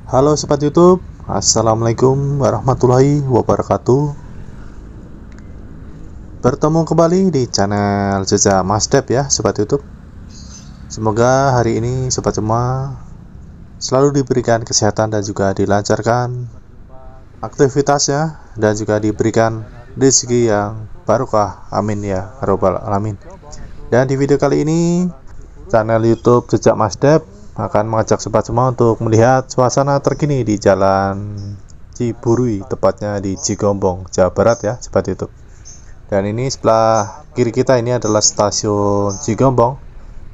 Halo Sobat YouTube, Assalamualaikum warahmatullahi wabarakatuh. Bertemu kembali di channel Jejak Masdep ya Sobat YouTube. Semoga hari ini Sobat semua selalu diberikan kesehatan dan juga dilancarkan aktivitasnya, dan juga diberikan rezeki yang barokah, amin ya robbal alamin. Dan di video kali ini channel YouTube Jejak Masdep akan mengajak sobat semua untuk melihat suasana terkini di Jalan Ciburui, tepatnya di Cigombong, Jawa Barat ya sobat YouTube. Dan ini sebelah kiri kita ini adalah stasiun Cigombong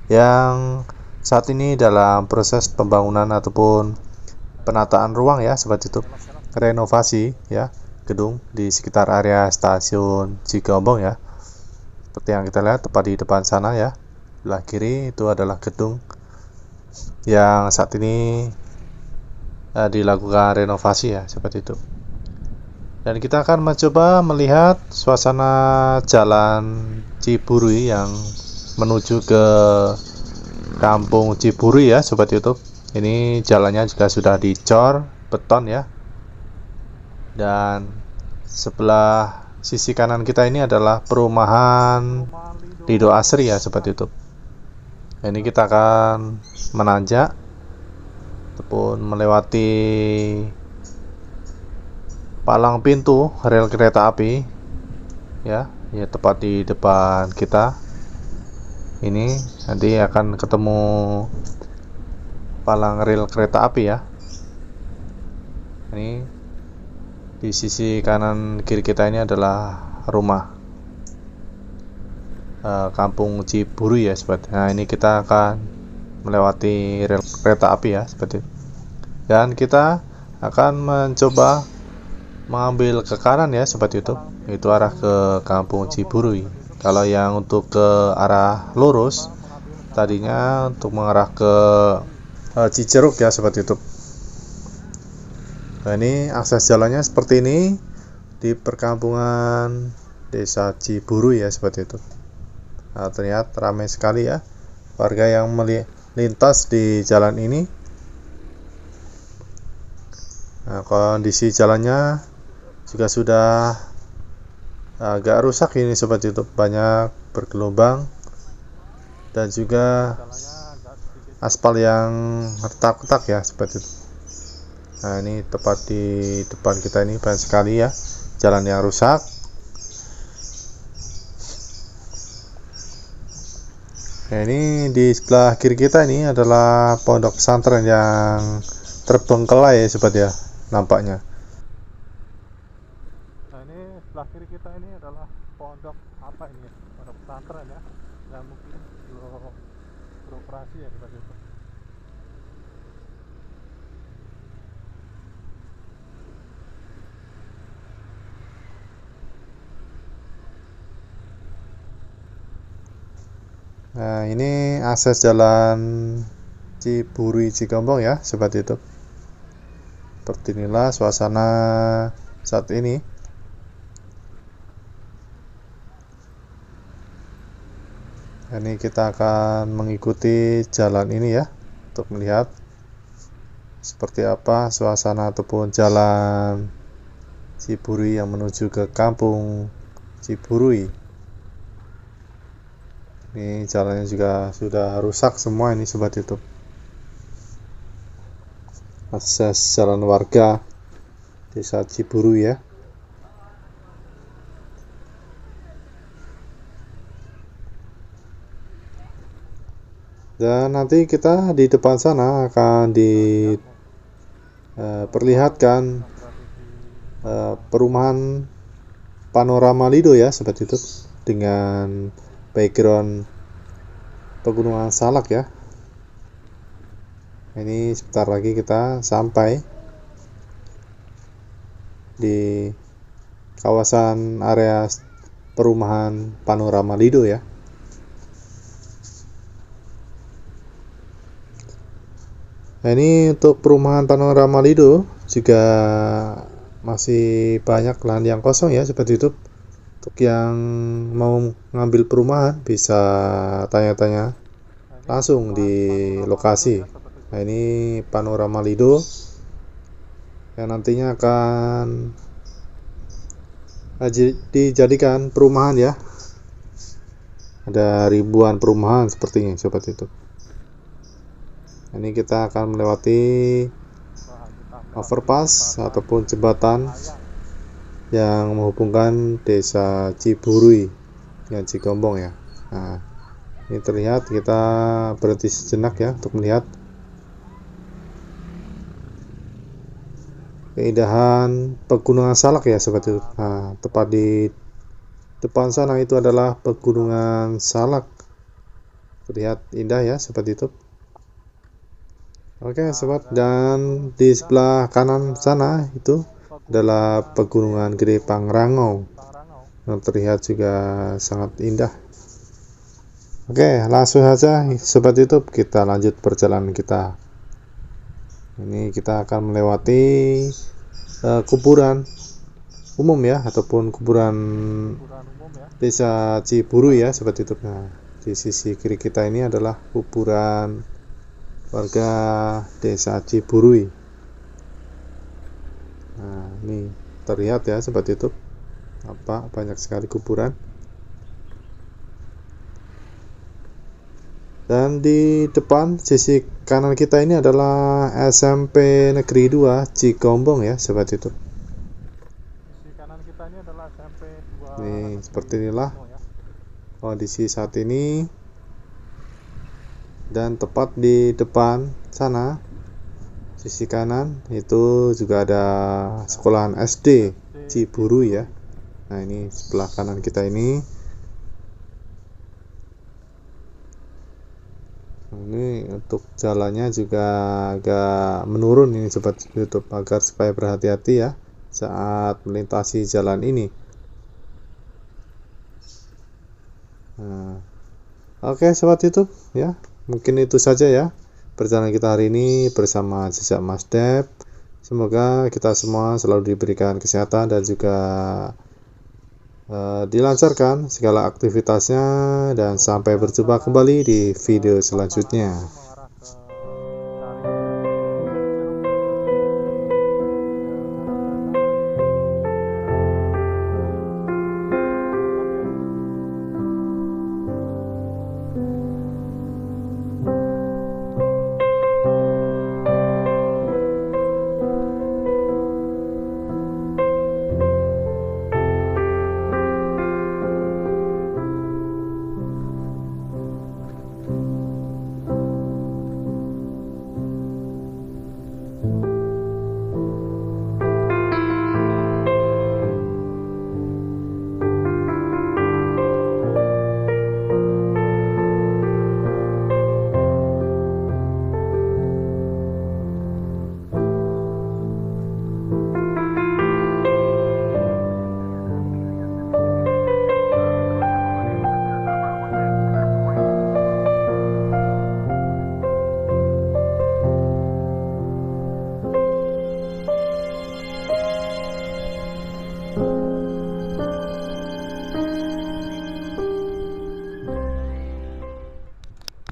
yang saat ini dalam proses pembangunan ataupun penataan ruang ya sobat YouTube, renovasi ya gedung di sekitar area stasiun Cigombong ya. Seperti yang kita lihat tepat di depan sana ya, sebelah kiri itu adalah gedung yang saat ini dilakukan renovasi ya seperti itu. Dan kita akan mencoba melihat suasana jalan Ciburui yang menuju ke kampung Ciburui ya sobat YouTube. Ini jalannya juga sudah dicor beton ya. Dan sebelah sisi kanan kita ini adalah perumahan Ridho Asri ya sobat YouTube. Ini kita akan menanjak ataupun melewati palang pintu rel kereta api ya tepat di depan kita. Ini nanti akan ketemu palang rel kereta api ya. Ini di sisi kanan kiri kita ini adalah rumah kampung Ciburui ya sobat. Nah ini kita akan melewati rel kereta api ya seperti itu. Dan kita akan mencoba mengambil ke kanan ya sobat YouTube, itu arah ke kampung Ciburui. Kalau yang untuk ke arah lurus tadinya untuk mengarah ke Ciceruk ya sobat YouTube. Nah ini akses jalannya seperti ini di perkampungan desa Ciburui ya sobat YouTube. Nah, terlihat ramai sekali ya warga yang melintas di jalan ini. Nah, kondisi jalannya juga sudah agak rusak ini sobat YouTube, banyak bergelombang dan juga aspal yang retak-retak ya sobat YouTube. Nah ini tepat di depan kita ini banyak sekali ya jalan yang rusak. Nah, ini di sebelah kiri kita ini adalah pondok pesantren yang terbengkelai ya sobat ya nampaknya. Nah ini sebelah kiri kita ini adalah pondok apa ini ya? Pondok pesantren ya, yang mungkin belum beroperasi ya sobat ya. Nah ini akses jalan Ciburui Cigombong ya sobat YouTube. Seperti inilah suasana saat ini. Ini kita akan mengikuti jalan ini ya untuk melihat seperti apa suasana ataupun jalan Ciburui yang menuju ke kampung Ciburui. Ini jalannya juga sudah rusak semua ini sobat YouTube. Akses jalan warga desa Ciburui ya. Dan nanti kita di depan sana akan diperlihatkan perumahan Panorama Lido ya sobat YouTube, dengan background pegunungan Salak ya. Ini sebentar lagi kita sampai di kawasan area perumahan Panorama Lido ya. Nah ini untuk perumahan Panorama Lido juga masih banyak lahan yang kosong ya sobat YouTube. Untuk yang mau ngambil perumahan bisa tanya-tanya langsung di lokasi. Nah ini Panorama Lido yang nantinya akan dijadikan perumahan ya. Ada ribuan perumahan sepertinya sobat YouTube. Ini kita akan melewati overpass ataupun jembatan yang menghubungkan desa Ciburui dengan Cigombong ya. Nah, ini terlihat, kita berhenti sejenak ya untuk melihat keindahan Pegunungan Salak ya sobat YouTube. Nah, tepat di depan sana itu adalah Pegunungan Salak. Terlihat indah ya sobat YouTube. Oke sobat, dan di sebelah kanan sana itu adalah Pegunungan Gede Pangrango yang terlihat juga sangat indah. Oke, langsung saja sobat YouTube, kita lanjut perjalanan kita. Ini kita akan melewati kuburan umum ya, ataupun kuburan desa Ciburui ya sobat YouTube. Nah, di sisi kiri kita ini adalah kuburan warga desa Ciburui. Nah, ini terlihat ya sobat YouTube, banyak sekali kuburan. Dan di depan sisi kanan kita ini adalah SMP Negeri 2 Cigombong ya sobat YouTube. Sisi kanan kita ini adalah SMP 2. Nih, seperti inilah kondisi saat ini. Dan tepat di depan sana sisi kanan itu juga ada sekolahan SD Ciburui ya. Nah, ini sebelah kanan kita ini. Ini untuk jalannya juga agak menurun ini sobat YouTube, agar supaya berhati-hati ya saat melintasi jalan ini. Nah, oke sobat YouTube ya, mungkin itu saja ya perjalanan kita hari ini bersama Jejak Mas Dep. Semoga kita semua selalu diberikan kesehatan dan juga dilancarkan segala aktivitasnya, dan sampai berjumpa kembali di video selanjutnya.